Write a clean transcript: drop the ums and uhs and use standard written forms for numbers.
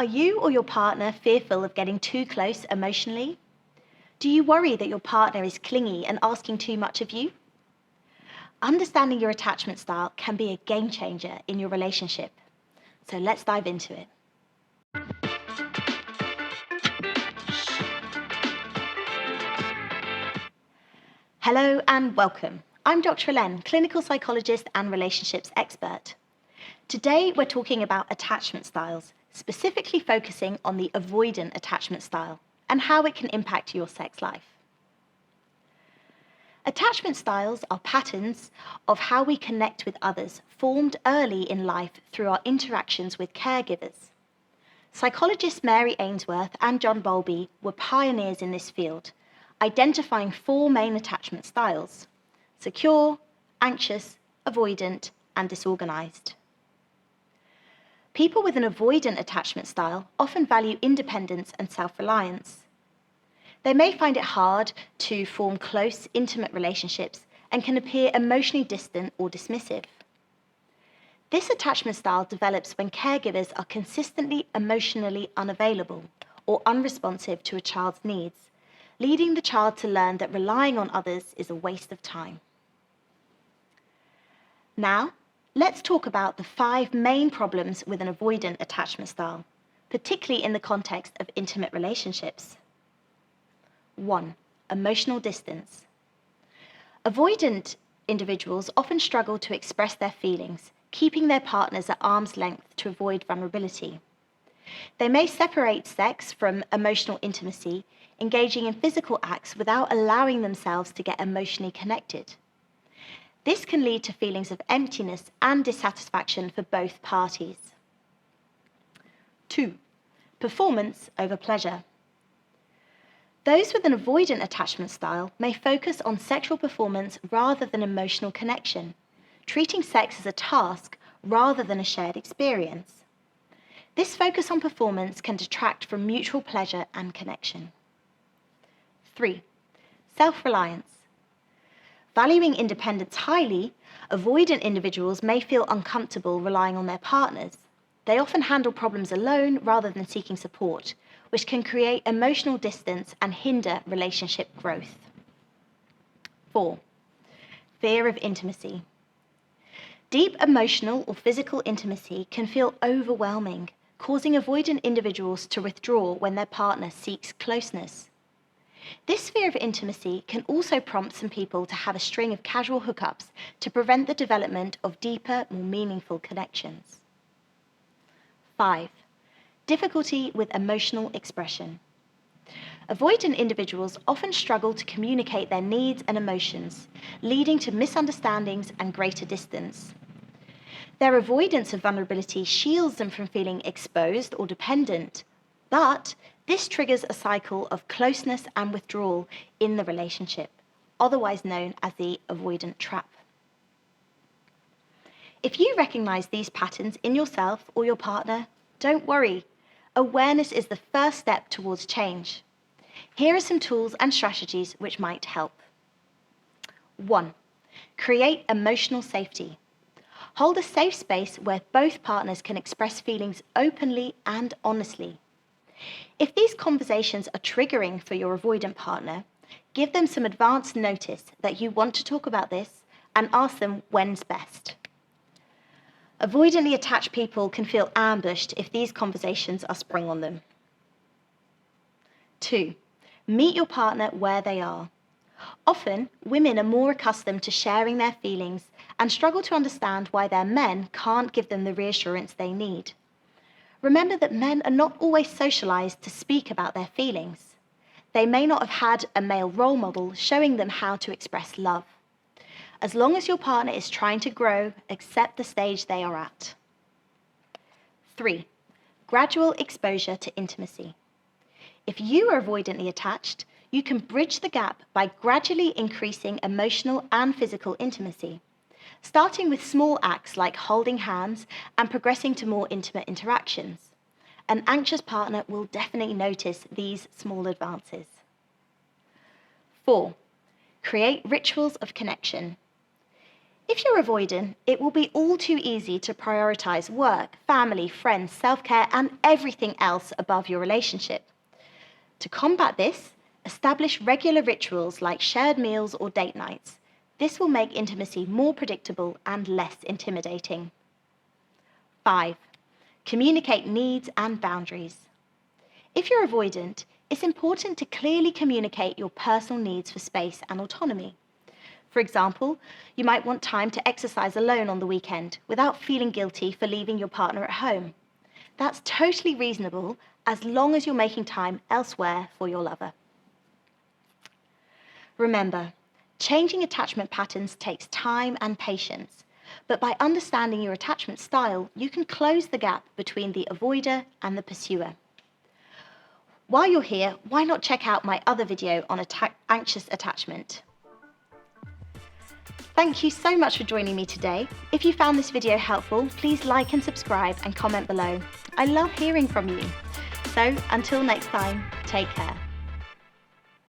Are you or your partner fearful of getting too close emotionally? Do you worry that your partner is clingy and asking too much of you? Understanding your attachment style can be a game changer in your relationship. So let's dive into it. Hello and welcome. I'm Dr. Len, clinical psychologist and relationships expert. Today we're talking about attachment styles, specifically focusing on the avoidant attachment style and how it can impact your sex life. Attachment styles are patterns of how we connect with others, formed early in life through our interactions with caregivers. Psychologists Mary Ainsworth and John Bowlby were pioneers in this field, identifying 4 main attachment styles: secure, anxious, avoidant, and disorganized. People with an avoidant attachment style often value independence and self-reliance. They may find it hard to form close, intimate relationships and can appear emotionally distant or dismissive. This attachment style develops when caregivers are consistently emotionally unavailable or unresponsive to a child's needs, leading the child to learn that relying on others is a waste of time. Now, let's talk about the 5 main problems with an avoidant attachment style, particularly in the context of intimate relationships. 1. Emotional distance. Avoidant individuals often struggle to express their feelings, keeping their partners at arm's length to avoid vulnerability. They may separate sex from emotional intimacy, engaging in physical acts without allowing themselves to get emotionally connected. This can lead to feelings of emptiness and dissatisfaction for both parties. 2. Performance over pleasure. Those with an avoidant attachment style may focus on sexual performance rather than emotional connection, treating sex as a task rather than a shared experience. This focus on performance can detract from mutual pleasure and connection. 3. Self-reliance. Valuing independence highly, avoidant individuals may feel uncomfortable relying on their partners. They often handle problems alone rather than seeking support, which can create emotional distance and hinder relationship growth. 4. Fear of intimacy. Deep emotional or physical intimacy can feel overwhelming, causing avoidant individuals to withdraw when their partner seeks closeness. This fear of intimacy can also prompt some people to have a string of casual hookups to prevent the development of deeper, more meaningful connections. 5. Difficulty with emotional expression. Avoidant individuals often struggle to communicate their needs and emotions, leading to misunderstandings and greater distance. Their avoidance of vulnerability shields them from feeling exposed or dependent, but this triggers a cycle of closeness and withdrawal in the relationship, otherwise known as the avoidant trap. If you recognize these patterns in yourself or your partner, don't worry. Awareness is the first step towards change. Here are some tools and strategies which might help. 1. Create emotional safety. Hold a safe space where both partners can express feelings openly and honestly. If these conversations are triggering for your avoidant partner, give them some advance notice that you want to talk about this and ask them when's best. Avoidantly attached people can feel ambushed if these conversations are sprung on them. 2. Meet your partner where they are. Often, women are more accustomed to sharing their feelings and struggle to understand why their men can't give them the reassurance they need. Remember that men are not always socialized to speak about their feelings. They may not have had a male role model showing them how to express love. As long as your partner is trying to grow, accept the stage they are at. 3. Gradual exposure to intimacy. If you are avoidantly attached, you can bridge the gap by gradually increasing emotional and physical intimacy, starting with small acts like holding hands and progressing to more intimate interactions. An anxious partner will definitely notice these small advances. 4. Create rituals of connection. If you're avoidant, it will be all too easy to prioritize work, family, friends, self-care, and everything else above your relationship. To combat this, establish regular rituals like shared meals or date nights. This will make intimacy more predictable and less intimidating. 5. Communicate needs and boundaries. If you're avoidant, it's important to clearly communicate your personal needs for space and autonomy. For example, you might want time to exercise alone on the weekend without feeling guilty for leaving your partner at home. That's totally reasonable as long as you're making time elsewhere for your lover. Remember, changing attachment patterns takes time and patience, but by understanding your attachment style, you can close the gap between the avoider and the pursuer. While you're here, why not check out my other video on anxious attachment? Thank you so much for joining me today. If you found this video helpful, please like and subscribe and comment below. I love hearing from you. So until next time, take care.